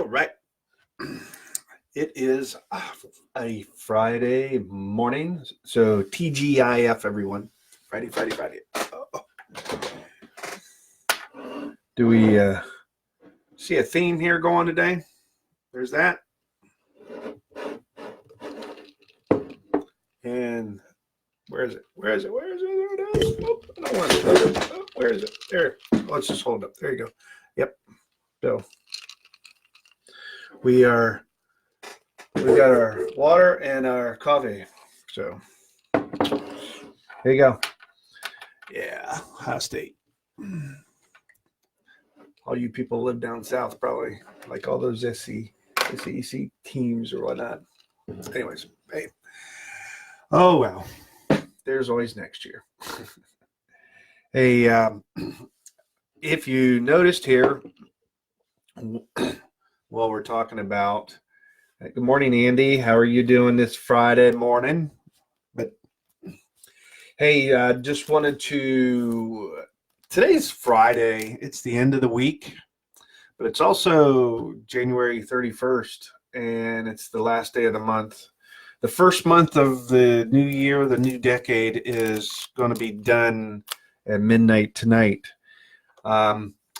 All right. It is a Friday morning, so TGIF, everyone. Friday. Do we see a theme here going today? There's that. And where is it? There it is. Oh, I don't want it. Oh, where is it? There. Let's just hold it up. There you go. Yep. So we got our water and our coffee. So there you go. Yeah, Ohio State. All you people live down south probably like all those SEC teams or whatnot. Anyways, hey. Oh well, there's always next year. Hey, if you noticed here, while we're talking about, good morning, Andy. How are you doing this Friday morning? But hey, just wanted to. Today's Friday. It's the end of the week, but it's also January 31st, and it's the last day of the month. The first month of the new year, the new decade, is going to be done at midnight tonight.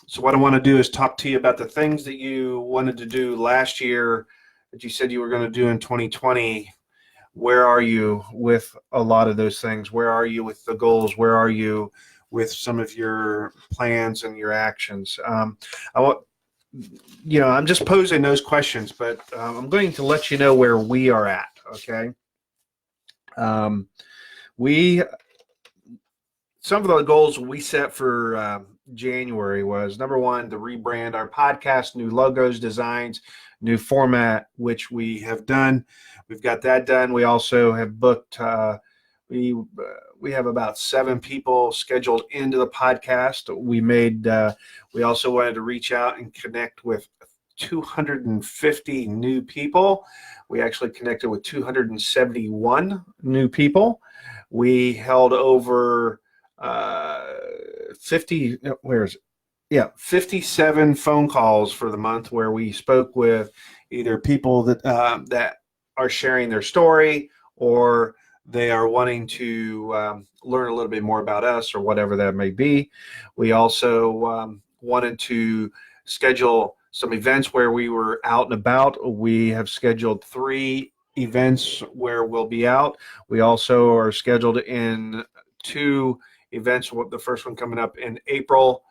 So what I want to do is talk to you about the things that you wanted to do last year that you said you were going to do in 2020. Where are you with a lot of those things? Where are you with the goals? Where are you with some of your plans and your actions? I'm just posing those questions, but I'm going to let you know where we are at. Okay. Some of the goals we set for January was, number one, to rebrand our podcast, new logos, designs, new format, which we have done. We've got that done. We also have booked, we have about 7 people scheduled into the podcast. We also wanted to reach out and connect with 250 new people. We actually connected with 271 new people. We held over 57 phone calls for the month, where we spoke with either people that are sharing their story, or they are wanting to learn a little bit more about us, or whatever that may be. We also wanted to schedule some events where we were out and about. We have scheduled 3 events where we'll be out. We also are scheduled in 2 events. The first one coming up in April.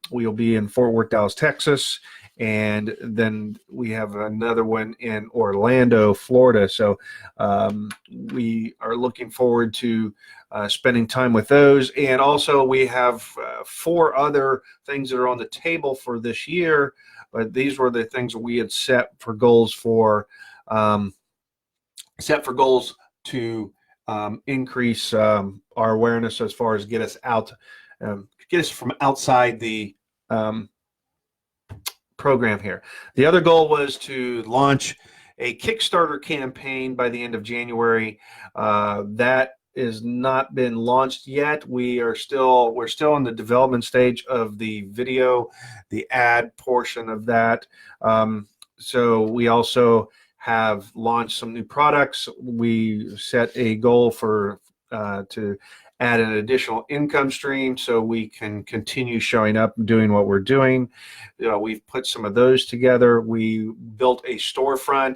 We'll be in Fort Worth, Dallas, Texas. And then we have another one in Orlando, Florida. So we are looking forward to spending time with those. And also we have 4 other things that are on the table for this year. But these were the things that we had set for goals to increase our awareness as far as get us from outside the program here. The other goal was to launch a Kickstarter campaign by the end of January. That has not been launched yet. We're still in the development stage of the video, the ad portion of that. So we also have launched some new products. We set a goal to add an additional income stream so we can continue showing up and doing what we're doing. We've put some of those together. We built a storefront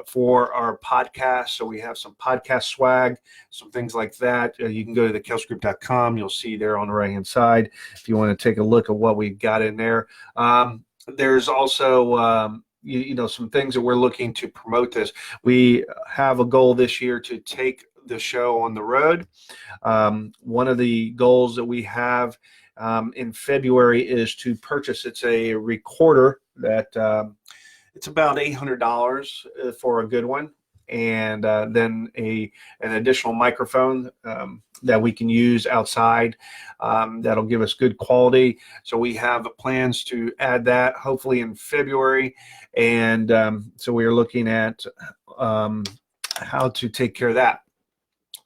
for our podcast. So we have some podcast swag, some things like that. You can go to thekelsgroup.com. You'll see there on the right-hand side if you want to take a look at what we've got in there. There's also some things that we're looking to promote this. We have a goal this year to take the show on the road. One of the goals that we have in February is to purchase. It's a recorder that it's about $800 for a good one, and then an additional microphone that we can use outside that'll give us good quality. So we have plans to add that hopefully in February, and so we are looking at how to take care of that.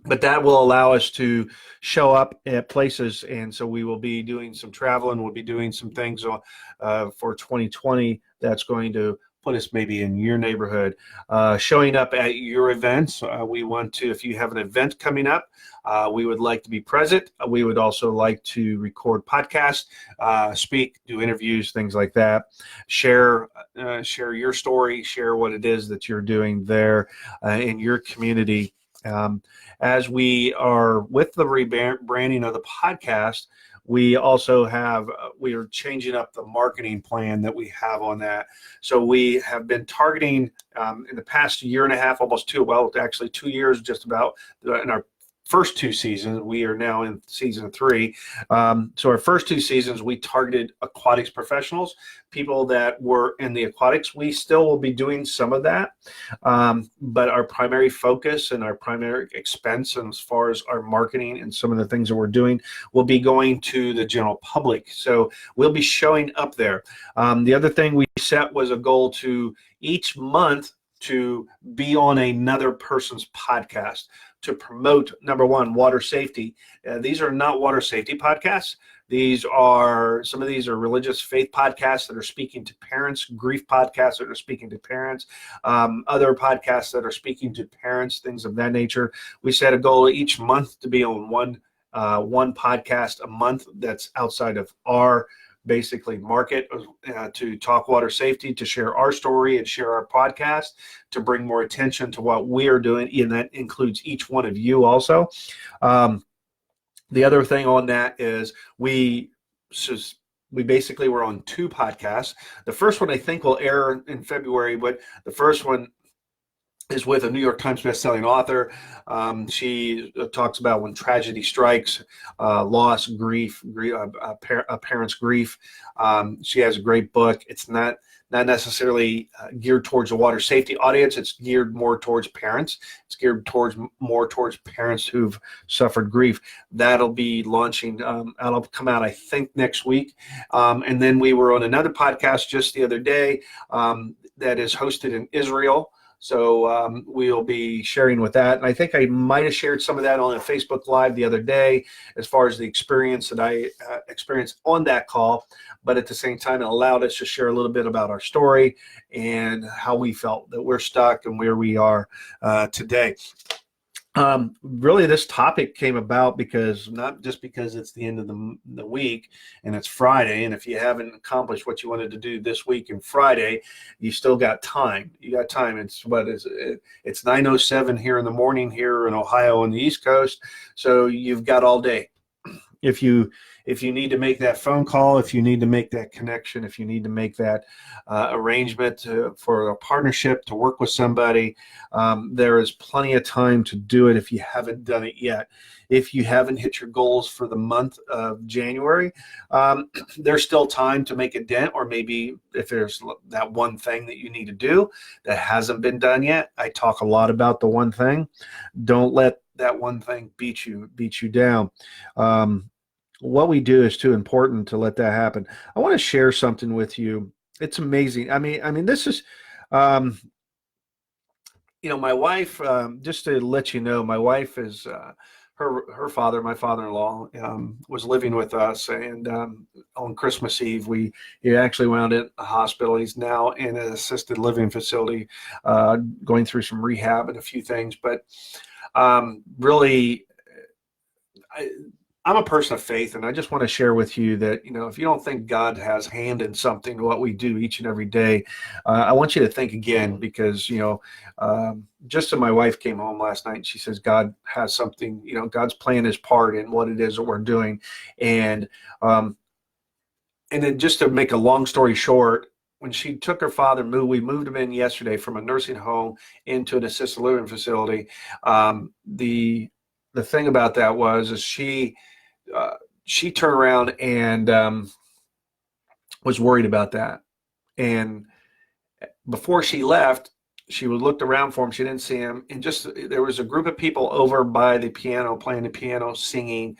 but that will allow us to show up at places. And so we will be doing some traveling. We'll be doing some things for 2020 that's going to put us maybe in your neighborhood, showing up at your events. We want to, if you have an event coming up, we would like to be present. We would also like to record podcasts, speak, do interviews, things like that. Share your story, share what it is that you're doing there in your community. As we are with the rebranding of the podcast, we also have, we are changing up the marketing plan that we have on that. So we have been targeting in the past year and a half, almost actually 2 years, just about, in our first 2 seasons. We are now in season 3. So our first 2 seasons, we targeted aquatics professionals, people that were in the aquatics. We still will be doing some of that, but our primary focus and our primary expense, and as far as our marketing and some of the things that we're doing, will be going to the general public. So we'll be showing up there. The other thing we set was a goal to each month to be on another person's podcast to promote, number one, water safety. These are not water safety podcasts. Some of these are religious faith podcasts that are speaking to parents, grief podcasts that are speaking to parents, other podcasts that are speaking to parents, things of that nature. We set a goal each month to be on one podcast a month that's outside of our basically market, to talk water safety, to share our story and share our podcast, to bring more attention to what we are doing, and that includes each one of you also. The other thing on that is we basically were on 2 podcasts. The first one I think will air in February, but the first one is with a New York Times bestselling author. She talks about when tragedy strikes, loss, grief, a parent's grief. She has a great book. It's not necessarily geared towards a water safety audience. It's geared more towards parents. It's geared more towards parents who've suffered grief. That'll be launching. That'll come out, I think, next week. And then we were on another podcast just the other day that is hosted in Israel. So we'll be sharing with that. And I think I might have shared some of that on a Facebook Live the other day as far as the experience that I experienced on that call. But at the same time, it allowed us to share a little bit about our story and how we felt that we're stuck and where we are today. Really, this topic came about because, not just because it's the end of the week and it's Friday, and if you haven't accomplished what you wanted to do this week and Friday, you still got time. You got time. It's 9:07 here in the morning here in Ohio on the East Coast, so you've got all day. If you need to make that phone call, if you need to make that connection, if you need to make that arrangement for a partnership to work with somebody, there is plenty of time to do it if you haven't done it yet. If you haven't hit your goals for the month of January, there's still time to make a dent, or maybe if there's that one thing that you need to do that hasn't been done yet. I talk a lot about the one thing. Don't let that one thing beat you down. What we do is too important to let that happen. I want to share something with you. It's amazing. I mean, this is, my wife. Just to let you know, my wife is her father, my father-in-law, was living with us, and on Christmas Eve, he actually wound up in the hospital. He's now in an assisted living facility, going through some rehab and a few things, but really, I'm a person of faith, and I just want to share with you that, if you don't think God has hand in something, what we do each and every day, I want you to think again, because, just as my wife came home last night, and she says, God has something, God's playing his part in what it is that we're doing. And then just to make a long story short, when she took her father, we moved him in yesterday from a nursing home into an assisted living facility. The thing about that is she turned around and was worried about that. And before she left, she looked around for him. She didn't see him. And there was a group of people over by the piano, playing the piano, singing,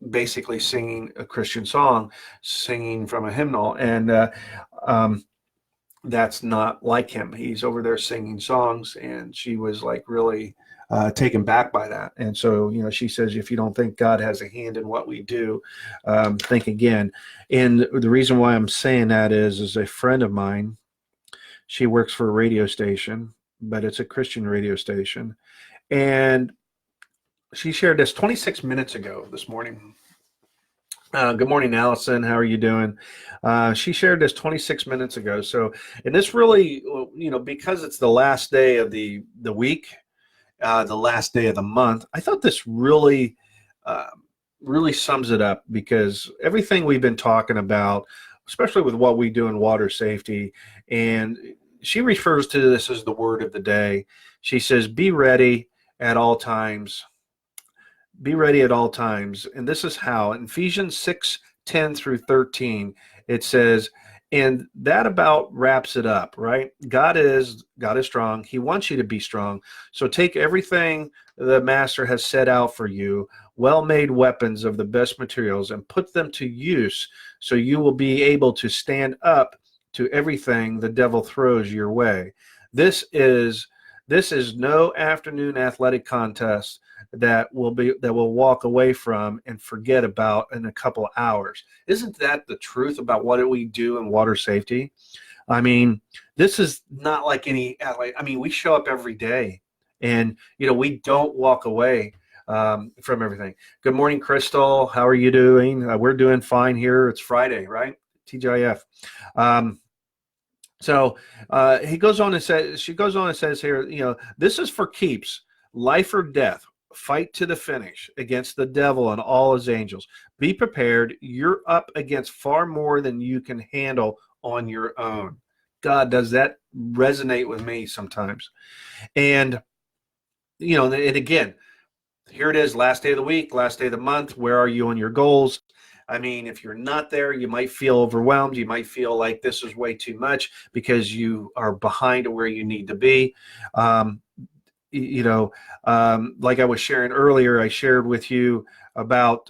basically singing a Christian song, singing from a hymnal. And that's not like him. He's over there singing songs, and she was like really taken back by that. And so, she says, if you don't think God has a hand in what we do, think again. And the reason why I'm saying that is a friend of mine. She works for a radio station, but it's a Christian radio station, and she shared this 26 minutes ago this morning. Good morning, Allison. How are you doing? She shared this 26 minutes ago. So, and this really, because it's the last day of the week, the last day of the month, I thought this really, really sums it up, because everything we've been talking about, especially with what we do in water safety, and she refers to this as the word of the day. She says, be ready at all times. Be ready at all times. And this is how. In Ephesians 6:10-13, it says, and that about wraps it up, right? God is strong. He wants you to be strong. So take everything the master has set out for you, well-made weapons of the best materials, and put them to use, so you will be able to stand up to everything the devil throws your way. This is no afternoon athletic contest that we'll walk away from and forget about in a couple of hours. Isn't that the truth about what we do in water safety? I mean, this is not like any athlete. I mean, we show up every day, and we don't walk away from everything. Good morning, Crystal. How are you doing? We're doing fine here. It's Friday, right? TGIF. So she goes on and says here, this is for keeps, life or death. Fight to the finish against the devil and all his angels. Be prepared. You're up against far more than you can handle on your own. God, does that resonate with me sometimes? And, and again, here it is, last day of the week, last day of the month. Where are you on your goals? I mean, if you're not there, you might feel overwhelmed. You might feel like this is way too much because you are behind where you need to be. Like I was sharing earlier, I shared with you about,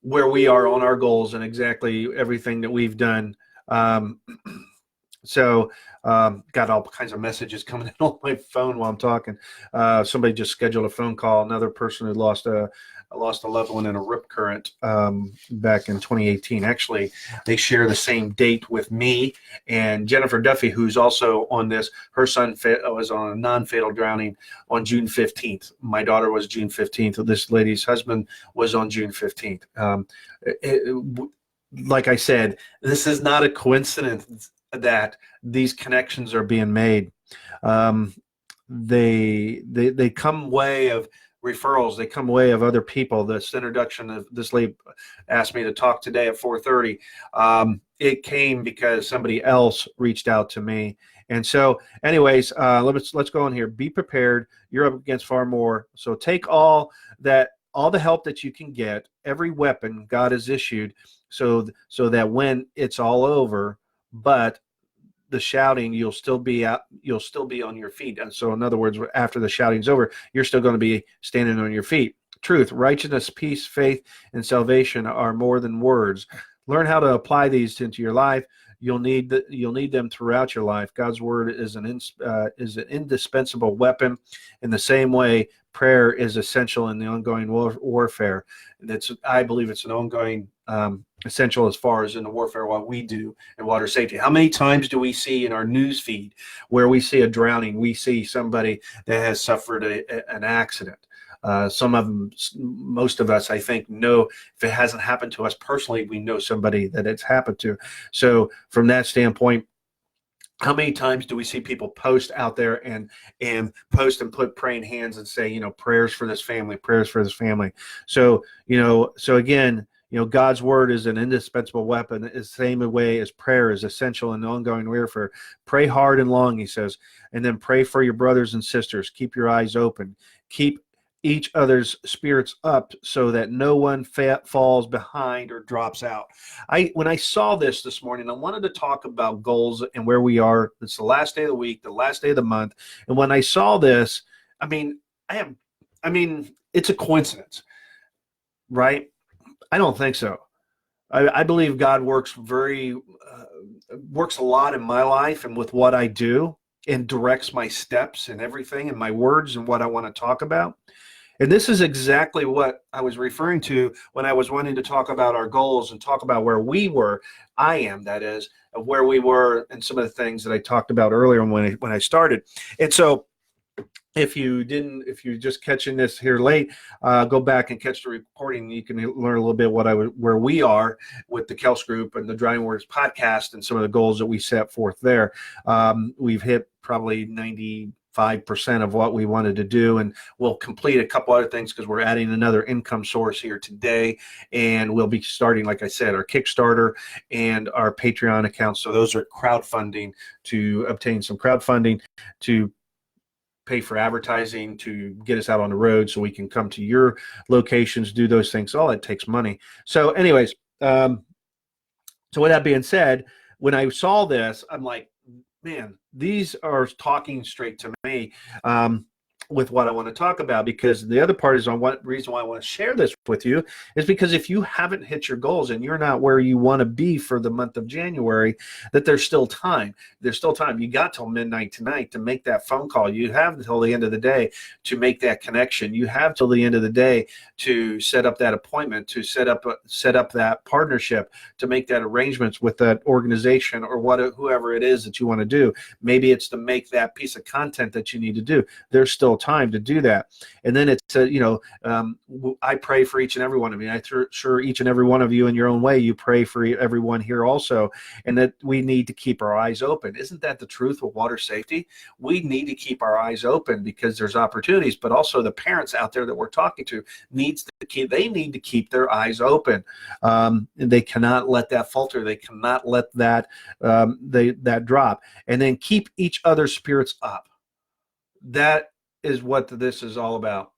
where we are on our goals and exactly everything that we've done. Got all kinds of messages coming in on my phone while I'm talking. Somebody just scheduled a phone call. Another person who lost a loved one in a rip current back in 2018. Actually, they share the same date with me and Jennifer Duffy, who's also on this. Her son was on a non-fatal drowning on June 15th. My daughter was June 15th. This lady's husband was on June 15th. Like I said, this is not a coincidence that these connections are being made. They come way of referrals. They come way of other people. This introduction of this lady asked me to talk today at 4:30. It came because somebody else reached out to me. And so anyways, let's go on here. Be prepared. You're up against far more. So take all the help that you can get, every weapon God has issued, so that when it's all over, but the shouting, you'll still be on your feet. And so in other words, after the shouting's over, you're still going to be standing on your feet. Truth, righteousness, peace, faith, and salvation are more than words. Learn how to apply these into your life. You'll need them throughout your life. God's word is an indispensable weapon. In the same way, prayer is essential in the ongoing warfare. I believe it's an ongoing essential as far as in the warfare what we do in water safety. How many times do we see in our news feed where we see a drowning, we see somebody that has suffered an accident? Some of them, most of us, I think, know if it hasn't happened to us personally, we know somebody that it's happened to. So from that standpoint, how many times do we see people post out there and post and put praying hands and say, prayers for this family, prayers for this family. So, so again, God's word is an indispensable weapon. It's the same way as prayer is essential in ongoing warfare. Pray hard and long, he says, and then pray for your brothers and sisters. Keep your eyes open. Keep each other's spirits up so that no one falls behind or drops out. When I saw this morning, I wanted to talk about goals and where we are. It's the last day of the week, the last day of the month. And when I saw this, it's a coincidence, right? I don't think so. I believe God works works a lot in my life and with what I do, and directs my steps and everything and my words and what I want to talk about. And this is exactly what I was referring to when I was wanting to talk about our goals and talk about where we were. I am, that is, of where we were and some of the things that I talked about earlier when I started. And so if you're just catching this here late, go back and catch the recording. You can learn a little bit where we are with the Kels Group and the Driving Words podcast and some of the goals that we set forth there. We've hit probably 95% of what we wanted to do, and we'll complete a couple other things because we're adding another income source here today, and we'll be starting, like I said, our Kickstarter and our Patreon accounts. So those are crowdfunding, to obtain some crowdfunding to pay for advertising, to get us out on the road so we can come to your locations, do those things. All it takes money. So anyways, so with that being said, when I saw this, I'm like, man, these are talking straight to me with what I want to talk about. Because the other part is on what reason why I want to share this with you is because if you haven't hit your goals and you're not where you want to be for the month of January, that there's still time. There's still time. You got till midnight tonight to make that phone call. You have until the end of the day to make that connection. You have till the end of the day to set up that appointment, to set up that partnership, to make that arrangements with that organization or whoever it is that you want to do. Maybe it's to make that piece of content that you need to do. There's still time to do that. And then it's I pray for each and every one of you. I'm sure each and every one of you in your own way, you pray for everyone here also, and that we need to keep our eyes open. Isn't that the truth with water safety? We need to keep our eyes open because there's opportunities, but also the parents out there that we're talking to need to keep their eyes open. And they cannot let that falter. They cannot let that that drop. And then keep each other's spirits up. That is what this is all about.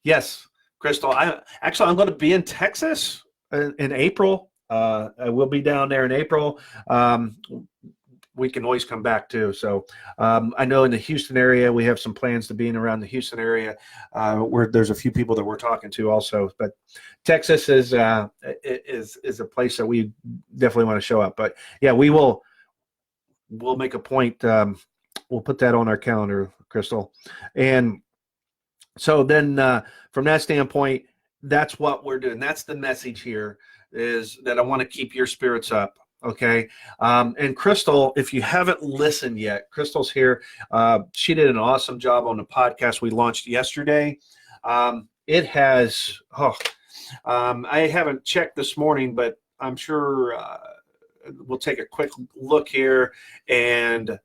Yes, Crystal, I'm going to be in Texas in April. I will be down there in April. We can always come back too. So I know in the Houston area, we have some plans to be in around the Houston area where there's a few people that we're talking to also. But Texas is a place that we definitely want to show up. But yeah, we'll make a point. We'll put that on our calendar, Crystal. And so then from that standpoint, that's what we're doing. That's the message here, is that I want to keep your spirits up. Okay. And Crystal, if you haven't listened yet, Crystal's here. She did an awesome job on the podcast we launched yesterday. It has, I haven't checked this morning, but I'm sure we'll take a quick look here. And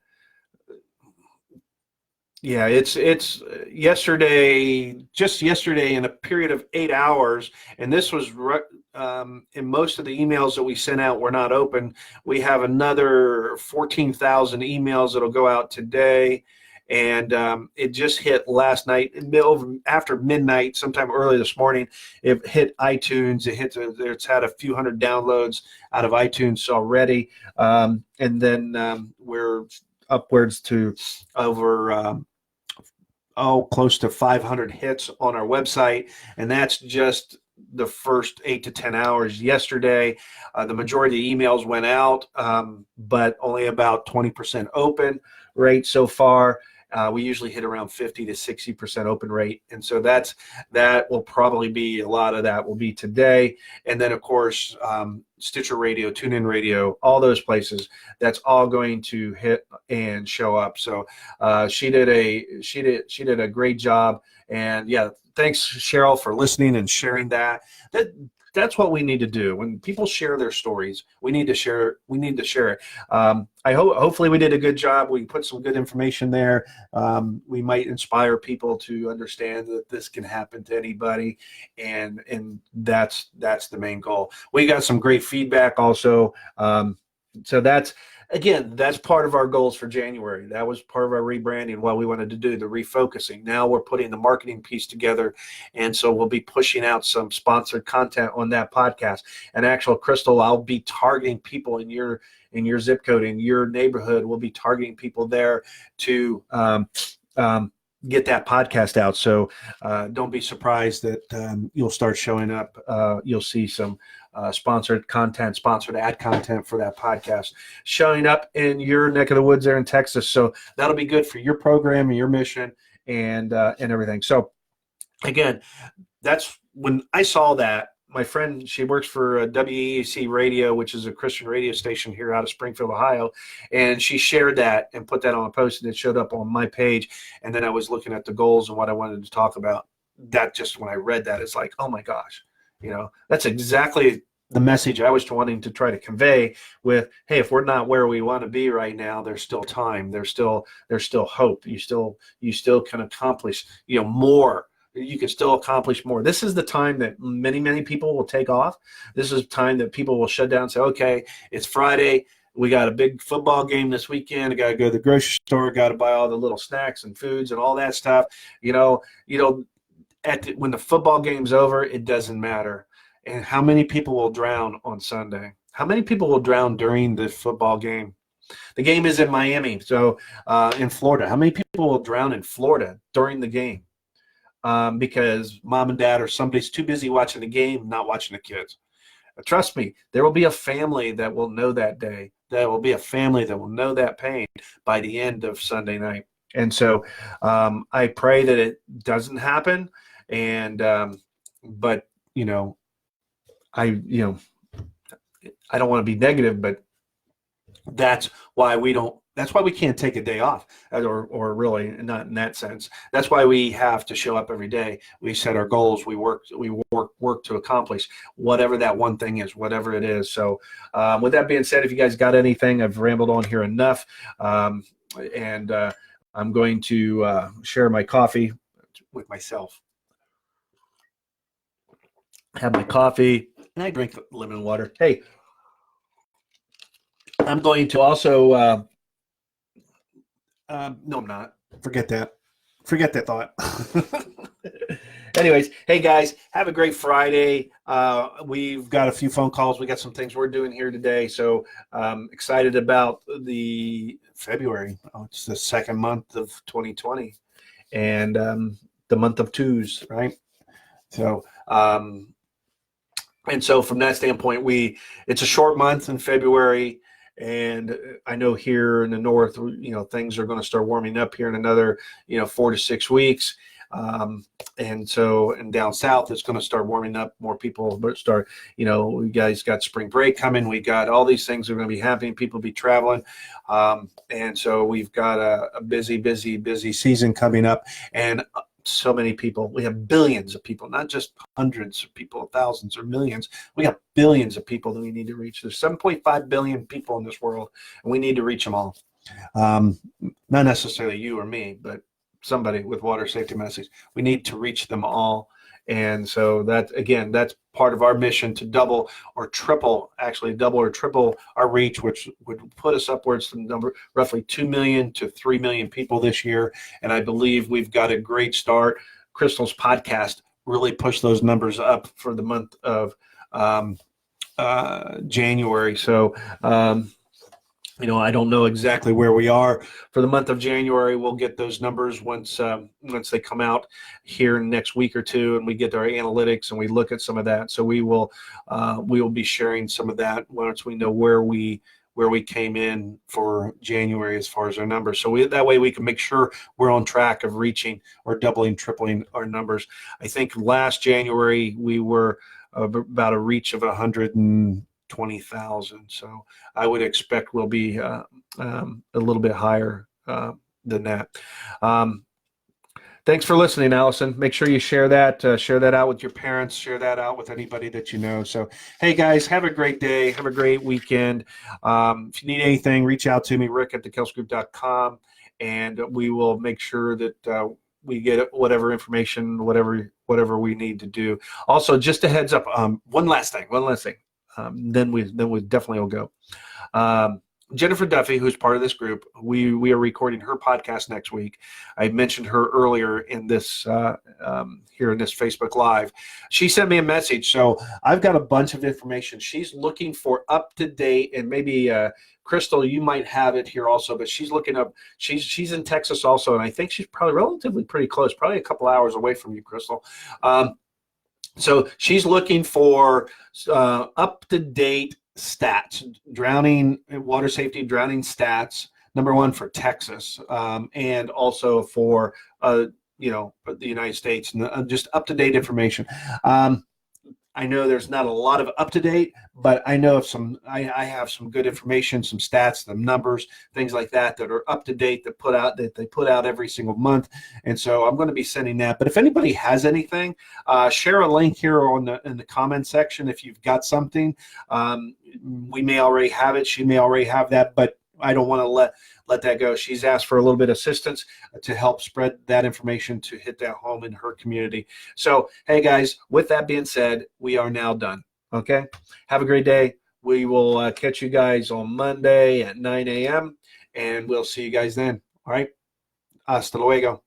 yeah, it's just yesterday in a period of 8 hours, and this was in most of the emails that we sent out were not open. We have another 14,000 emails that'll go out today, and it just hit last night after midnight, sometime early this morning. It hit iTunes. It's had a few hundred downloads out of iTunes already, and then we're upwards to over close to 500 hits on our website, and that's just the first 8 to 10 hours yesterday. The majority of the emails went out, but only about 20% open rate so far. We usually hit around 50 to 60% open rate, and so that will probably be a lot of that will be today. And then of course Stitcher Radio, TuneIn Radio, all those places, that's all going to hit and show up. So she did a great job. And yeah, thanks Cheryl for listening and sharing that. That's what we need to do. When people share their stories, we need to share it. Hopefully we did a good job. We put some good information there. We might inspire people to understand that this can happen to anybody, and that's the main goal. We got some great feedback also. So that's part of our goals for January. That was part of our rebranding, what we wanted to do, the refocusing. Now we're putting the marketing piece together, and so we'll be pushing out some sponsored content on that podcast. And actual, Crystal, I'll be targeting people in your zip code, in your neighborhood. We'll be targeting people there to get that podcast out. So don't be surprised that you'll start showing up. You'll see some sponsored content, sponsored ad content for that podcast showing up in your neck of the woods there in Texas. So that'll be good for your program and your mission and everything. So again, that's when I saw that. My friend, she works for WEAC Radio, which is a Christian radio station here out of Springfield, Ohio, and she shared that and put that on a post, and it showed up on my page. And then I was looking at the goals and what I wanted to talk about. That just when I read that, it's like, oh my gosh, that's exactly the message I was wanting to try to convey with, hey, if we're not where we want to be right now, there's still time. There's still hope. You still can accomplish, more. You can still accomplish more. This is the time that many, many people will take off. This is time that people will shut down and say, okay, it's Friday. We got a big football game this weekend. I got to go to the grocery store. Got to buy all the little snacks and foods and all that stuff. When the football game's over, it doesn't matter. And how many people will drown on Sunday? How many people will drown during the football game? The game is in Miami, so in Florida. How many people will drown in Florida during the game? Because mom and dad or somebody's too busy watching the game, not watching the kids. Trust me, there will be a family that will know that day. There will be a family that will know that pain by the end of Sunday night. And so I pray that it doesn't happen. And but I don't want to be negative, but that's why we can't take a day off, or really not in that sense. That's why we have to show up every day. We set our goals. We work to accomplish whatever that one thing is, whatever it is. So with that being said, if you guys got anything, I've rambled on here enough. And I'm going to share my coffee with myself. Have my coffee, and I drink lemon water. Hey, I'm going to also no, I'm not. Forget that thought. Anyways, hey guys, have a great Friday. We've got a few phone calls. We got some things we're doing here today. So excited about the February. It's the second month of 2020 and the month of twos, right? So and so from that standpoint, it's a short month in February. And I know here in the north, things are going to start warming up here in another, 4 to 6 weeks. And down south, it's going to start warming up. More people start, we guys got spring break coming. We got all these things are going to be happening. People be traveling. And so we've got a busy, busy, busy season coming up. And so many people. We have billions of people, not just hundreds of people, thousands or millions. We got billions of people that we need to reach. There's 7.5 billion people in this world, and we need to reach them all. Not necessarily you or me, but somebody with water safety message. We need to reach them all. And so that's part of our mission to double or triple our reach, which would put us upwards to roughly 2 million to 3 million people this year. And I believe we've got a great start. Crystal's podcast really pushed those numbers up for the month of January. So, I don't know exactly where we are for the month of January. We'll get those numbers once they come out here next week or two, and we get our analytics and we look at some of that. So we will be sharing some of that once we know where we came in for January as far as our numbers. So that way we can make sure we're on track of reaching or doubling, tripling our numbers. I think last January we were about a reach of 120,000. So I would expect we'll be a little bit higher than that. Thanks for listening, Allison. Make sure you share that out with your parents, share that out with anybody that you know. So, hey guys, have a great day. Have a great weekend. If you need anything, reach out to me, rick@thekelsgroup.com, and we will make sure that we get whatever information, whatever we need to do. Also, just a heads up, one last thing. Then we definitely will go. Jennifer Duffy, who's part of this group, we are recording her podcast next week. I mentioned her earlier in this here in this Facebook Live. She sent me a message, so I've got a bunch of information. She's looking for up to date, and maybe Crystal, you might have it here also. But she's looking up. She's in Texas also, and I think she's probably relatively pretty close, probably a couple hours away from you, Crystal. So she's looking for up to date stats, drowning, water safety, drowning stats. Number one for Texas, and also for the United States, and just up to date information. I know there's not a lot of up to date, but I know of some. I have some good information, some stats, some numbers, things like that are up to date that they put out every single month. And so I'm going to be sending that. But if anybody has anything, share a link here in the comment section if you've got something. We may already have it. She may already have that, but I don't want to let that go. She's asked for a little bit of assistance to help spread that information to hit that home in her community. So, hey guys, with that being said, we are now done. Okay. Have a great day. We will catch you guys on Monday at 9 a.m. and we'll see you guys then. All right. Hasta luego.